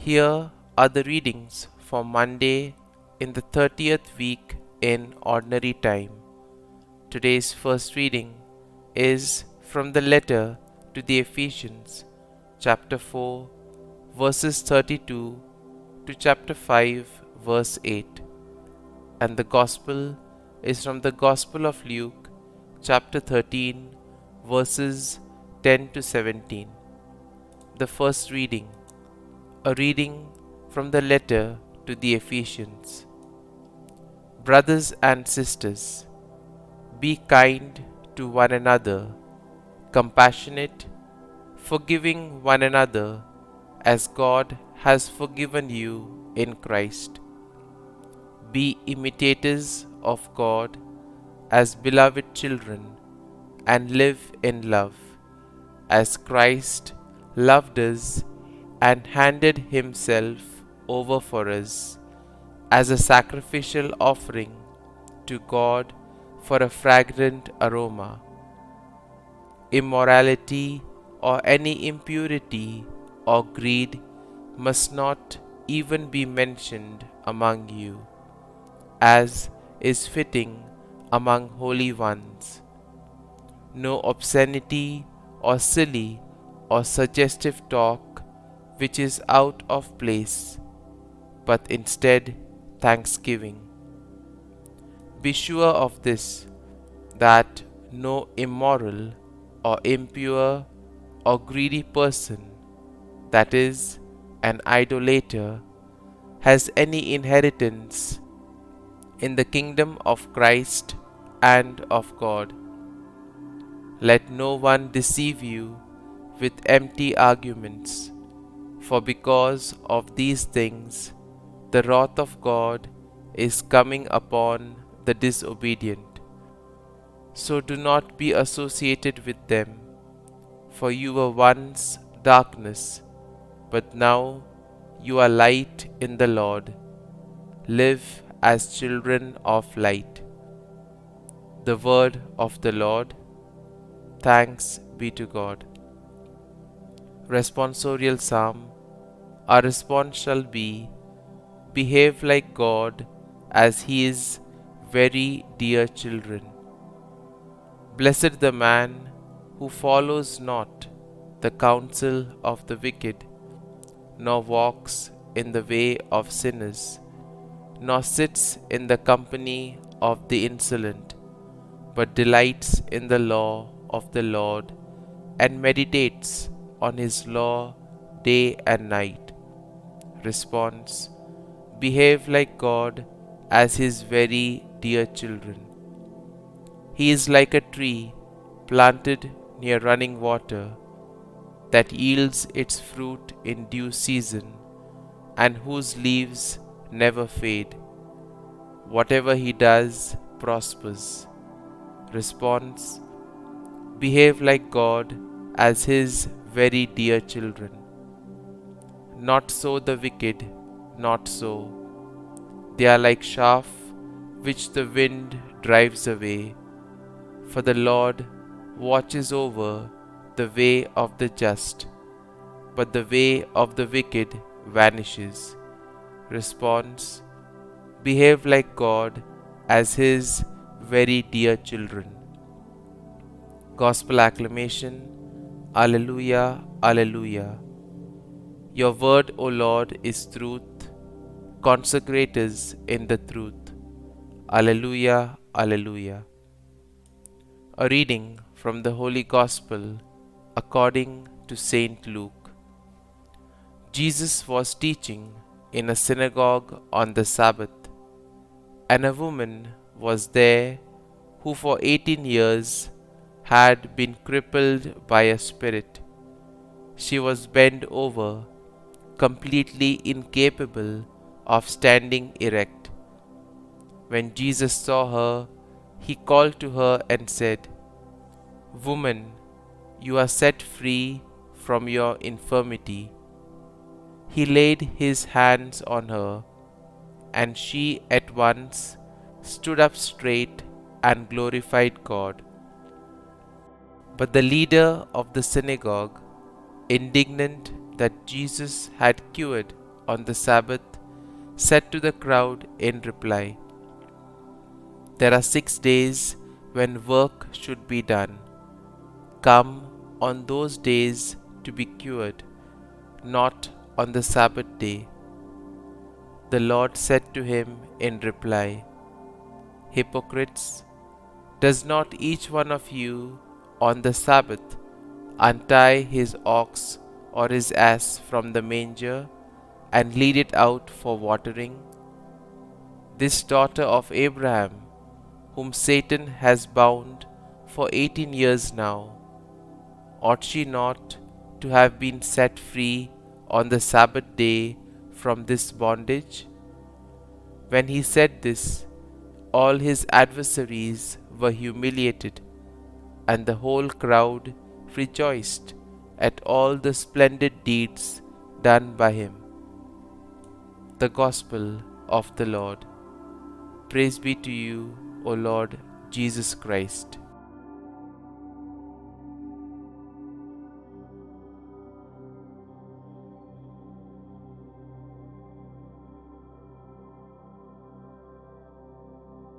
Here are the readings for Monday in the 30th week in Ordinary Time. Today's first reading is from the letter to the Ephesians, chapter 4, verses 32 to chapter 5, verse 8. And the Gospel is from the Gospel of Luke, chapter 13, verses 10 to 17. The first reading, a reading from the letter to the Ephesians. Brothers and sisters, be kind to one another, compassionate, forgiving one another, as God has forgiven you in Christ. Be imitators of God as beloved children, and live in love, as Christ loved us and handed himself over for us as a sacrificial offering to God for a fragrant aroma. Immorality or any impurity or greed must not even be mentioned among you, as is fitting among holy ones. No obscenity or silly or suggestive talk which is out of place, but instead thanksgiving. Be sure of this, that no immoral or impure or greedy person, that is, an idolater, has any inheritance in the kingdom of Christ and of God. Let no one deceive you with empty arguments, for because of these things the wrath of God is coming upon the disobedient. So do not be associated with them, for you were once darkness, but now you are light in the Lord. Live as children of light. The word of the Lord. Thanks be to God. Responsorial Psalm. Our response shall be, behave like God as he is very dear children. Blessed the man who follows not the counsel of the wicked, nor walks in the way of sinners, nor sits in the company of the insolent, but delights in the law of the Lord, and meditates on his law day and night. Response: behave like God as his very dear children. He is like a tree planted near running water, that yields its fruit in due season, and whose leaves never fade. Whatever he does prospers. Response: behave like God as his very dear children. Not so the wicked, not so. They are like chaff which the wind drives away. For the Lord watches over the way of the just, but the way of the wicked vanishes. Response: behave like God as his very dear children. Gospel acclamation. Alleluia, Alleluia. Your word, O Lord, is truth. Consecrate us in the truth. Alleluia, Alleluia. A reading from the Holy Gospel according to Saint Luke. Jesus was teaching in a synagogue on the Sabbath, and a woman was there who for 18 years had been crippled by a spirit. She was bent over, completely incapable of standing erect. When Jesus saw her, he called to her and said, "Woman, you are set free from your infirmity." He laid his hands on her, and she at once stood up straight and glorified God. But the leader of the synagogue, indignant that Jesus had cured on the Sabbath, said to the crowd in reply, "There are 6 days when work should be done. Come on those days to be cured, not on the Sabbath day." The Lord said to him in reply, "Hypocrites, does not each one of you on the Sabbath untie his ox or his ass from the manger and lead it out for watering? This daughter of Abraham, whom Satan has bound for 18 years now, ought she not to have been set free on the Sabbath day from this bondage?" When he said this, all his adversaries were humiliated, and the whole crowd rejoiced at all the splendid deeds done by him. The Gospel of the Lord. Praise be to you, O Lord Jesus Christ.